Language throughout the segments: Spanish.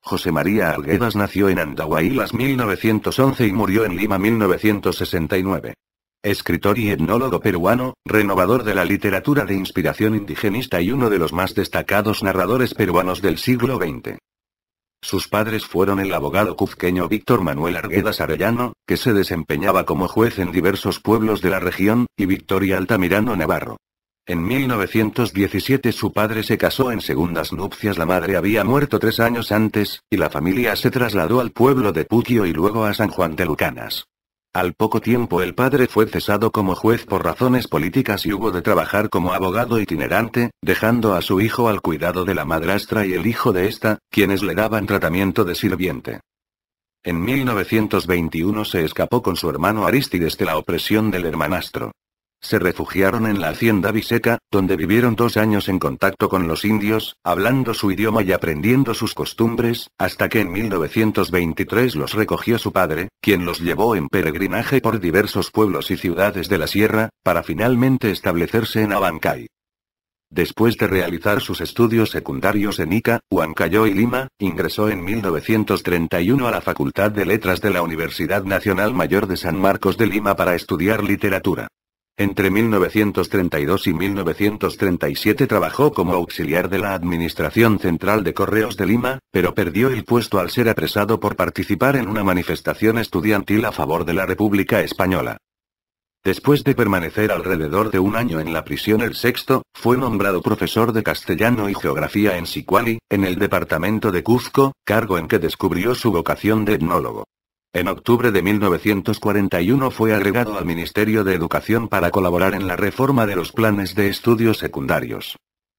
José María Arguedas nació en Andahuaylas 1911 y murió en Lima 1969. Escritor y etnólogo peruano, renovador de la literatura de inspiración indigenista y uno de los más destacados narradores peruanos del siglo XX. Sus padres fueron el abogado cuzqueño Víctor Manuel Arguedas Arellano, que se desempeñaba como juez en diversos pueblos de la región, y Victoria Altamirano Navarro. En 1917 su padre se casó en segundas nupcias. La madre había muerto 3 años antes, y la familia se trasladó al pueblo de Puquio y luego a San Juan de Lucanas. Al poco tiempo el padre fue cesado como juez por razones políticas y hubo de trabajar como abogado itinerante, dejando a su hijo al cuidado de la madrastra y el hijo de esta, quienes le daban tratamiento de sirviente. En 1921 se escapó con su hermano Arístides de la opresión del hermanastro. Se refugiaron en la hacienda Viseca, donde vivieron 2 años en contacto con los indios, hablando su idioma y aprendiendo sus costumbres, hasta que en 1923 los recogió su padre, quien los llevó en peregrinaje por diversos pueblos y ciudades de la sierra, para finalmente establecerse en Abancay. Después de realizar sus estudios secundarios en Ica, Huancayo y Lima, ingresó en 1931 a la Facultad de Letras de la Universidad Nacional Mayor de San Marcos de Lima para estudiar literatura. Entre 1932 y 1937 trabajó como auxiliar de la Administración Central de Correos de Lima, pero perdió el puesto al ser apresado por participar en una manifestación estudiantil a favor de la República Española. Después de permanecer alrededor de 1 año en la prisión El Sexto, fue nombrado profesor de castellano y geografía en Sicuani, en el departamento de Cuzco, cargo en que descubrió su vocación de etnólogo. En octubre de 1941 fue agregado al Ministerio de Educación para colaborar en la reforma de los planes de estudios secundarios.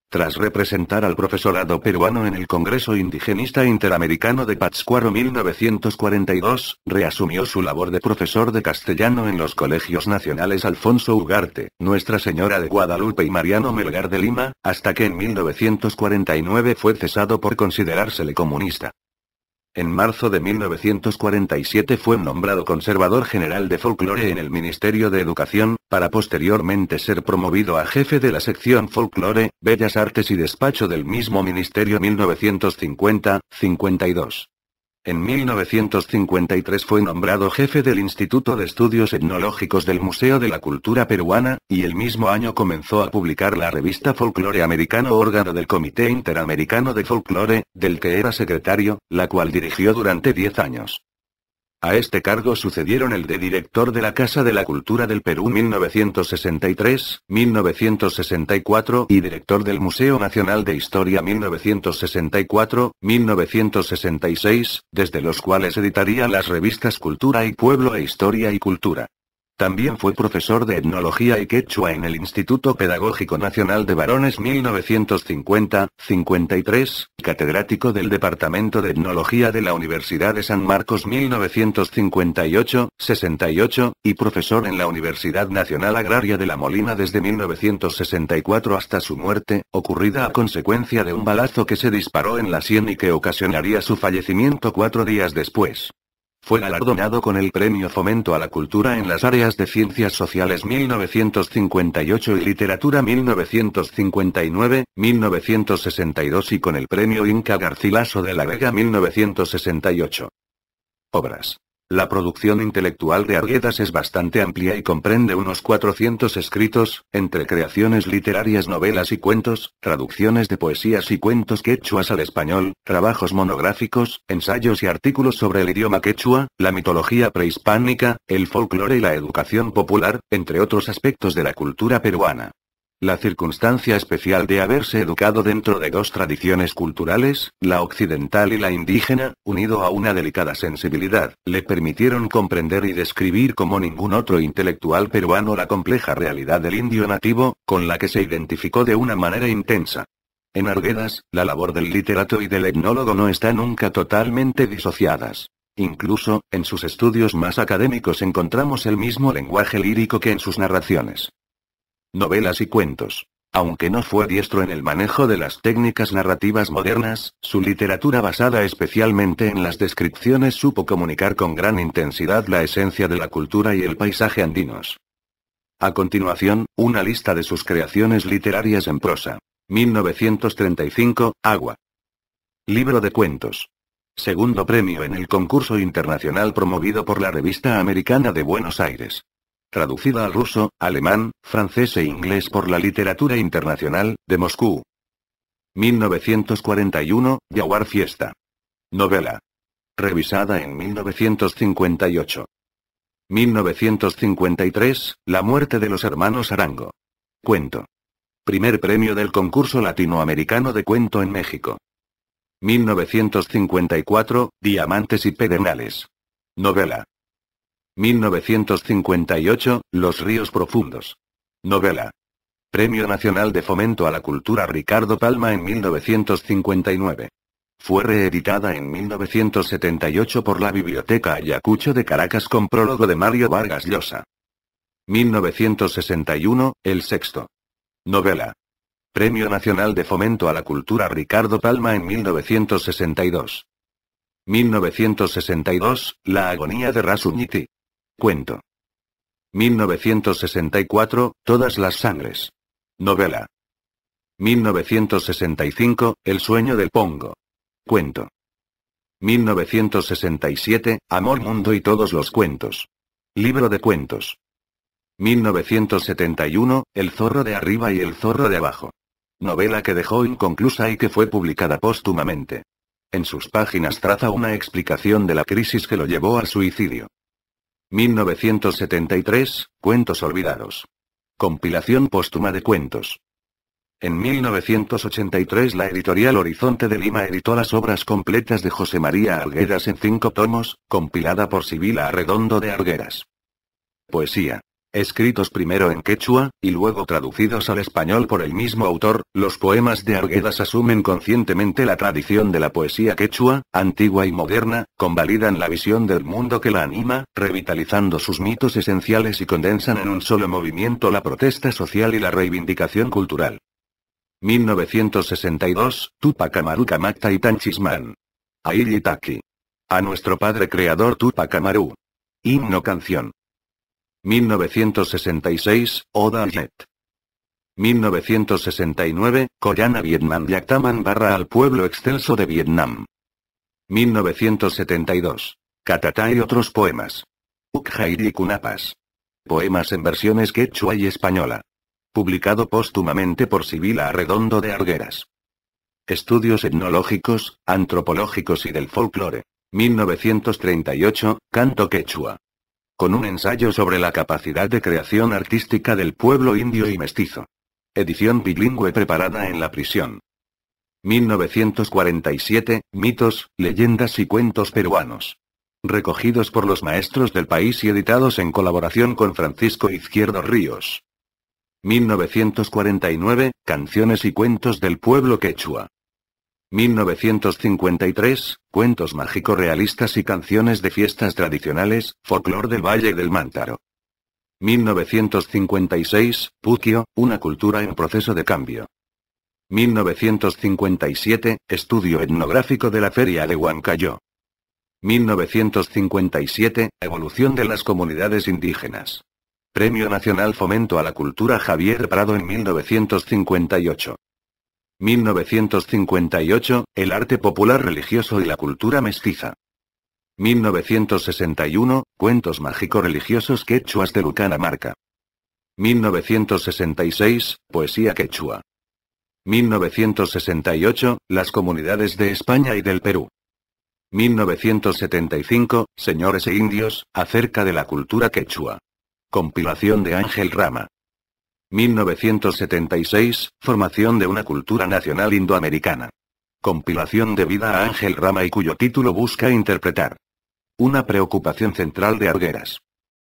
Tras representar al profesorado peruano en el Congreso Indigenista Interamericano de Pátzcuaro 1942, reasumió su labor de profesor de castellano en los colegios nacionales Alfonso Ugarte, Nuestra Señora de Guadalupe y Mariano Melgar de Lima, hasta que en 1949 fue cesado por considerársele comunista. En marzo de 1947 fue nombrado conservador general de folclore en el Ministerio de Educación, para posteriormente ser promovido a jefe de la sección Folclore, Bellas Artes y Despacho del mismo ministerio 1950-52. En 1953 fue nombrado jefe del Instituto de Estudios Etnológicos del Museo de la Cultura Peruana, y el mismo año comenzó a publicar la revista Folclore Americano, órgano del Comité Interamericano de Folclore, del que era secretario, la cual dirigió durante 10 años. A este cargo sucedieron el de director de la Casa de la Cultura del Perú 1963-1964 y director del Museo Nacional de Historia 1964-1966, desde los cuales editaría las revistas Cultura y Pueblo e Historia y Cultura. También fue profesor de etnología y quechua en el Instituto Pedagógico Nacional de Varones 1950-53, catedrático del Departamento de Etnología de la Universidad de San Marcos 1958-68, y profesor en la Universidad Nacional Agraria de La Molina desde 1964 hasta su muerte, ocurrida a consecuencia de un balazo que se disparó en la sien y que ocasionaría su fallecimiento 4 días después. Fue galardonado con el Premio Fomento a la Cultura en las áreas de Ciencias Sociales 1958 y Literatura 1959, 1962 y con el Premio Inca Garcilaso de la Vega 1968. Obras. La producción intelectual de Arguedas es bastante amplia y comprende unos 400 escritos, entre creaciones literarias, novelas y cuentos, traducciones de poesías y cuentos quechuas al español, trabajos monográficos, ensayos y artículos sobre el idioma quechua, la mitología prehispánica, el folclore y la educación popular, entre otros aspectos de la cultura peruana. La circunstancia especial de haberse educado dentro de 2 tradiciones culturales, la occidental y la indígena, unido a una delicada sensibilidad, le permitieron comprender y describir como ningún otro intelectual peruano la compleja realidad del indio nativo, con la que se identificó de una manera intensa. En Arguedas, la labor del literato y del etnólogo no están nunca totalmente disociadas. Incluso, en sus estudios más académicos encontramos el mismo lenguaje lírico que en sus narraciones. Novelas y cuentos. Aunque no fue diestro en el manejo de las técnicas narrativas modernas, su literatura basada especialmente en las descripciones supo comunicar con gran intensidad la esencia de la cultura y el paisaje andinos. A continuación, una lista de sus creaciones literarias en prosa. 1935, Agua. Libro de cuentos. Segundo premio en el concurso internacional promovido por la Revista Americana de Buenos Aires. Traducida al ruso, alemán, francés e inglés por la Literatura Internacional, de Moscú. 1941, Yaguar Fiesta. Novela. Revisada en 1958. 1953, La muerte de los hermanos Arango. Cuento. Primer premio del concurso latinoamericano de cuento en México. 1954, Diamantes y Pedernales. Novela. 1958, Los ríos profundos. Novela. Premio Nacional de Fomento a la Cultura Ricardo Palma en 1959. Fue reeditada en 1978 por la Biblioteca Ayacucho de Caracas con prólogo de Mario Vargas Llosa. 1961, El sexto. Novela. Premio Nacional de Fomento a la Cultura Ricardo Palma en 1962. 1962, La agonía de Rasuñiti. Cuento. 1964, Todas las sangres. Novela. 1965, El sueño del Pongo. Cuento. 1967, Amor, Mundo y todos los cuentos. Libro de cuentos. 1971, El zorro de arriba y el zorro de abajo. Novela que dejó inconclusa y que fue publicada póstumamente. En sus páginas traza una explicación de la crisis que lo llevó al suicidio. 1973, Cuentos olvidados. Compilación póstuma de cuentos. En 1983 la editorial Horizonte de Lima editó las obras completas de José María Arguedas en 5 tomos, compilada por Sibila Arredondo de Arguedas. Poesía. Escritos primero en quechua, y luego traducidos al español por el mismo autor, los poemas de Arguedas asumen conscientemente la tradición de la poesía quechua, antigua y moderna, convalidan la visión del mundo que la anima, revitalizando sus mitos esenciales y condensan en un solo movimiento la protesta social y la reivindicación cultural. 1962, Tupac Amaru Camakta y Tanchisman. Aillitaki. A nuestro padre creador Tupac Amaru. Himno canción. 1966, Oda al Jet. 1969, Koyana Vietnam Yactaman barra al pueblo excelso de Vietnam. 1972. Catatá y otros poemas. Ukjairi Kunapas. Poemas en versiones quechua y española. Publicado póstumamente por Sibila Arredondo de Arguedas. Estudios etnológicos, antropológicos y del folclore. 1938, Canto quechua. Con un ensayo sobre la capacidad de creación artística del pueblo indio y mestizo. Edición bilingüe preparada en la prisión. 1947, Mitos, leyendas y cuentos peruanos. Recogidos por los maestros del país y editados en colaboración con Francisco Izquierdo Ríos. 1949, Canciones y cuentos del pueblo quechua. 1953, Cuentos mágico-realistas y canciones de fiestas tradicionales, folclor del Valle del Mántaro. 1956, Puquio, una cultura en proceso de cambio. 1957, Estudio etnográfico de la Feria de Huancayo. 1957, Evolución de las comunidades indígenas. Premio Nacional Fomento a la Cultura Javier Prado en 1958. 1958, El arte popular religioso y la cultura mestiza. 1961, Cuentos mágico-religiosos quechuas de Lucanamarca. 1966, Poesía quechua. 1968, Las comunidades de España y del Perú. 1975, Señores e indios, acerca de la cultura quechua. Compilación de Ángel Rama. 1976, Formación de una cultura nacional indoamericana. Compilación debida a Ángel Rama y cuyo título busca interpretar una preocupación central de Arguedas.